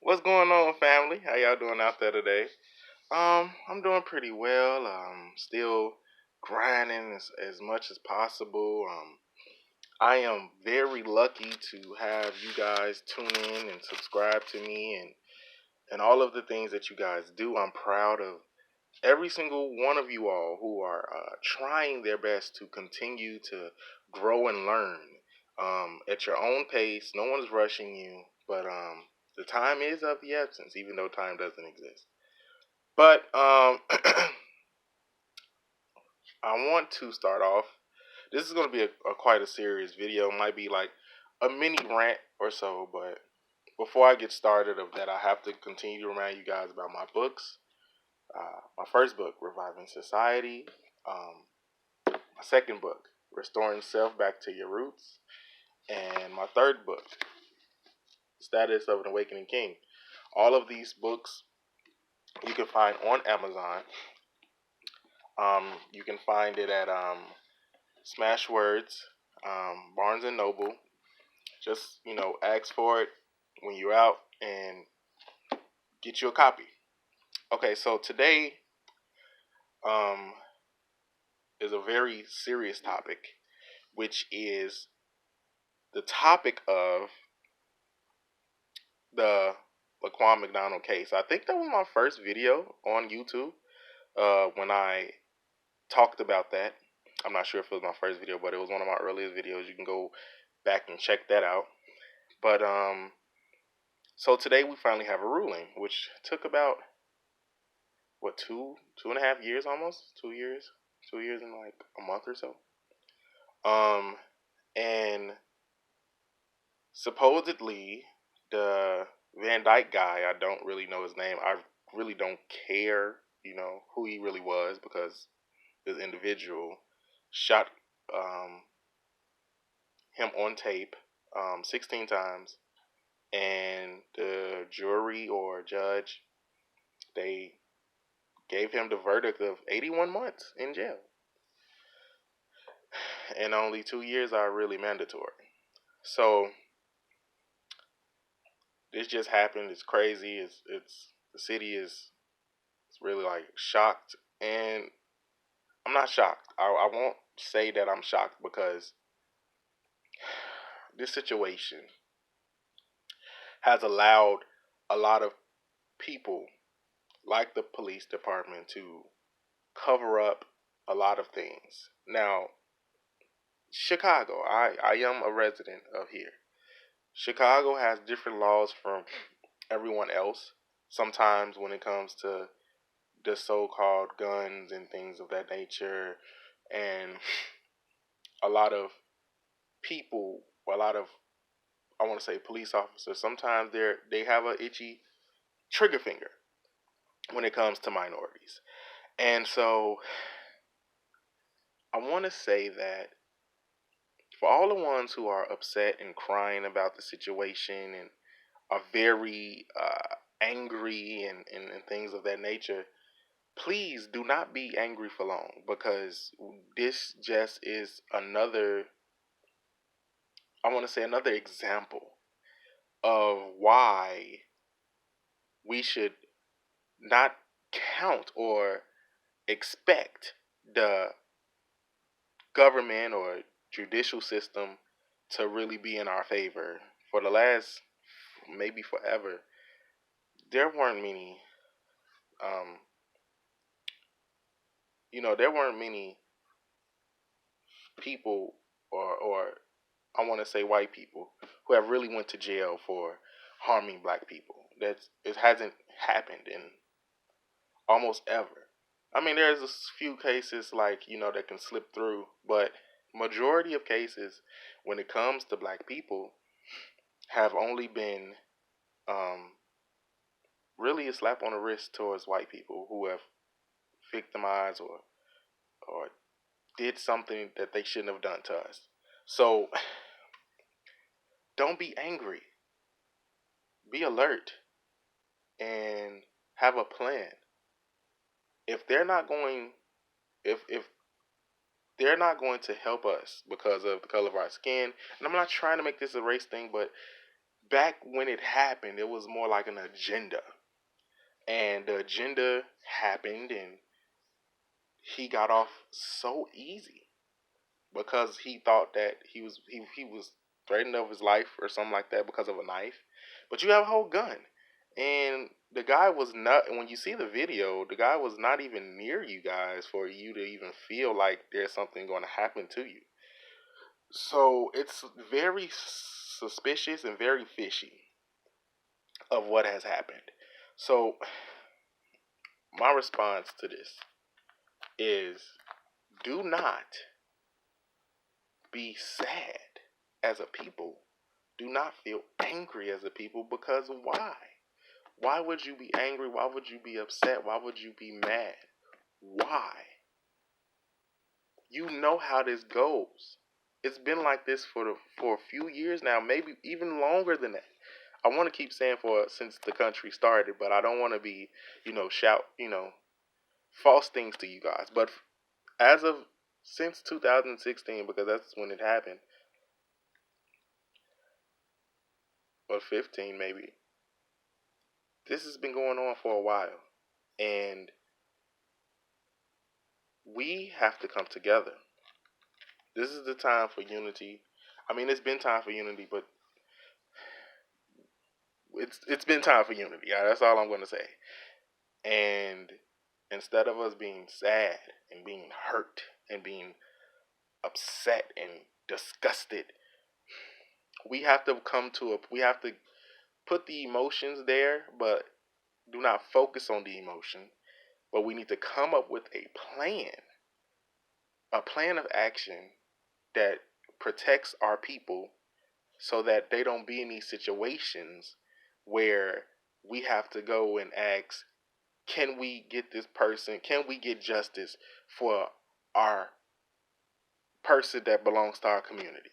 What's going on, family? How y'all doing out there today? I'm doing pretty well. Still grinding as much as possible. I am very lucky to have you guys tune in and subscribe to me and all of the things that you guys do. I'm proud of every single one of you all who are trying their best to continue to grow and learn at your own pace. No one's rushing you, but the time is of the essence, even though time doesn't exist. But I want to start off. This is going to be a quite a serious video. It might be like a mini rant or so, but before I get started of that, I have to continue to remind you guys about my books. My first book, Reviving Society. My second book, Restoring Self Back to Your Roots. And my third book, Status of an Awakening King. All of these books you can find on Amazon. You can find it at Smashwords, Barnes and Noble. Just ask for it when you're out and get you a copy. Okay, so today um, is a very serious topic, which is the topic of the Laquan McDonald case. I think that was my first video on YouTube when I talked about that. I'm not sure if it was my first video, but it was one of my earliest videos. You can go back and check that out. But so today we finally have a ruling, which took about what two and a half years, almost 2 years and like a month or so. And supposedly the Van Dyke guy, I don't really know his name. I really don't care, who he really was, because this individual shot him on tape 16 times, and the jury or judge, they gave him the verdict of 81 months in jail, and only 2 years are really mandatory. So this just happened. It's crazy. It's the city is it's really like shocked, and I'm not shocked. I won't say that I'm shocked, because this situation has allowed a lot of people, like the police department, to cover up a lot of things. Now, Chicago, I am a resident of here. Chicago has different laws from everyone else. Sometimes when it comes to the so-called guns and things of that nature, and a lot of people, a lot of, I want to say, police officers, sometimes they have a itchy trigger finger when it comes to minorities. And so I want to say that for all the ones who are upset and crying about the situation and are very angry and things of that nature, please do not be angry for long, because this just is another, I want to say, another example of why we should not count or expect the government or judicial system to really be in our favor. For the last, maybe forever, there weren't many, um, there weren't many people, or I want to say white people, who have really went to jail for harming black people. It hasn't happened in almost ever. I mean, there's a few cases like that can slip through, but majority of cases when it comes to black people have only been um, really a slap on the wrist towards white people who have victimized or did something that they shouldn't have done to us. So don't be angry. Be alert and have a plan. If they're not going, if they're not going to help us because of the color of our skin, and I'm not trying to make this a race thing, but back when it happened, it was more like an agenda, and the agenda happened, and he got off so easy because he thought that he was threatened of his life or something like that because of a knife. But you have a whole gun, and the guy was not. When you see the video, the guy was not even near you guys for you to even feel like there's something going to happen to you. So it's very suspicious and very fishy of what has happened. So my response to this is, do not be sad as a people. Do not feel angry as a people, because why? Why would you be angry? Why would you be upset? Why would you be mad? Why? You know how this goes. It's been like this for a few years now, maybe even longer than that. I want to keep saying for since the country started, but I don't want to be, shout, false things to you guys. But as of since 2016, because that's when it happened, or 15 maybe, this has been going on for a while. And we have to come together. This is the time for unity. I mean, it's been time for unity, but it's been time for unity. Yeah, that's all I'm going to say. And instead of us being sad and being hurt and being upset and disgusted, we have to we have to put the emotions there, but do not focus on the emotion. But we need to come up with a plan of action that protects our people so that they don't be in these situations where we have to go and ask, can we get this person, can we get justice for our person that belongs to our community?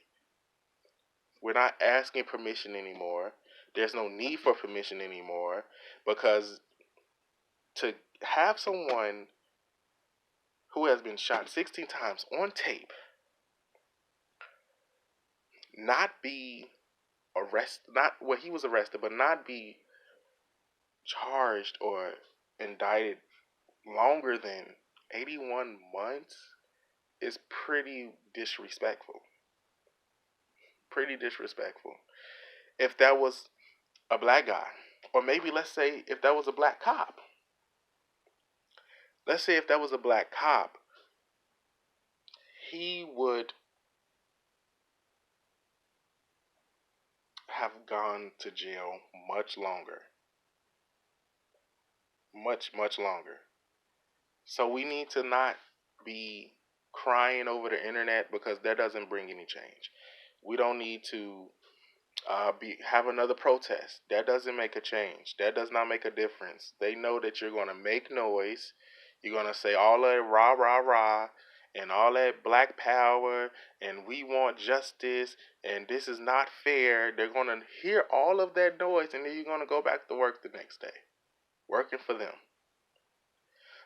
We're not asking permission anymore. There's no need for permission anymore, because to have someone who has been shot 16 times on tape not be arrested, not well, he was arrested, but not be charged or indicted longer than 81 months is pretty disrespectful. Pretty disrespectful. If that was a black guy, or maybe let's say if that was a black cop, let's say if that was a black cop, he would have gone to jail much longer. Much, much longer. So we need to not be crying over the internet, because that doesn't bring any change. We don't need to have another protest. That doesn't make a change. That does not make a difference. They know that you're going to make noise. You're going to say all that rah, rah, rah, and all that black power, and we want justice, and this is not fair. They're going to hear all of that noise, and then you're going to go back to work the next day, working for them.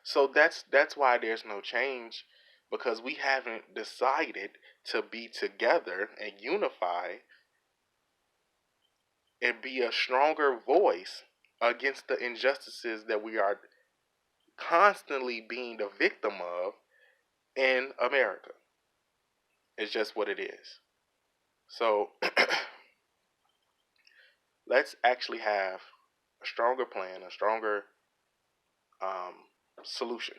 So that's why there's no change, because we haven't decided to be together and unify and be a stronger voice against the injustices that we are constantly being the victim of in America. It's just what it is. So let's actually have a stronger plan, a stronger um, solution,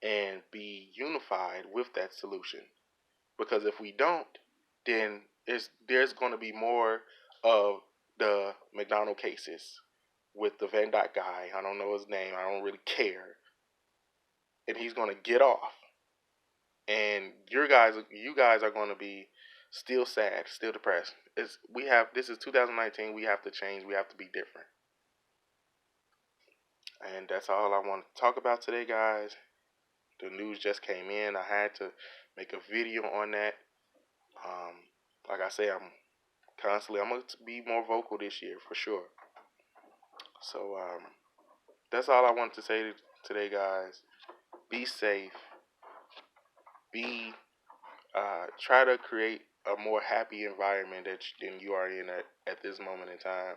and be unified with that solution. Because if we don't, then there's going to be more of the McDonald cases with the Van Dyke guy. I don't know his name. I don't really care. And he's going to get off. And you guys are going to be still sad, still depressed. This is 2019. We have to change. We have to be different. And that's all I want to talk about today, guys. The news just came in. I had to make a video on that. Like I say, I'm going to be more vocal this year for sure. So, that's all I wanted to say today, guys. Be safe. Try to create a more happy environment than you are in at this moment in time.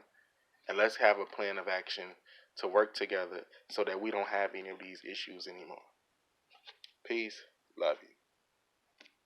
And let's have a plan of action to work together so that we don't have any of these issues anymore. Peace. Love you.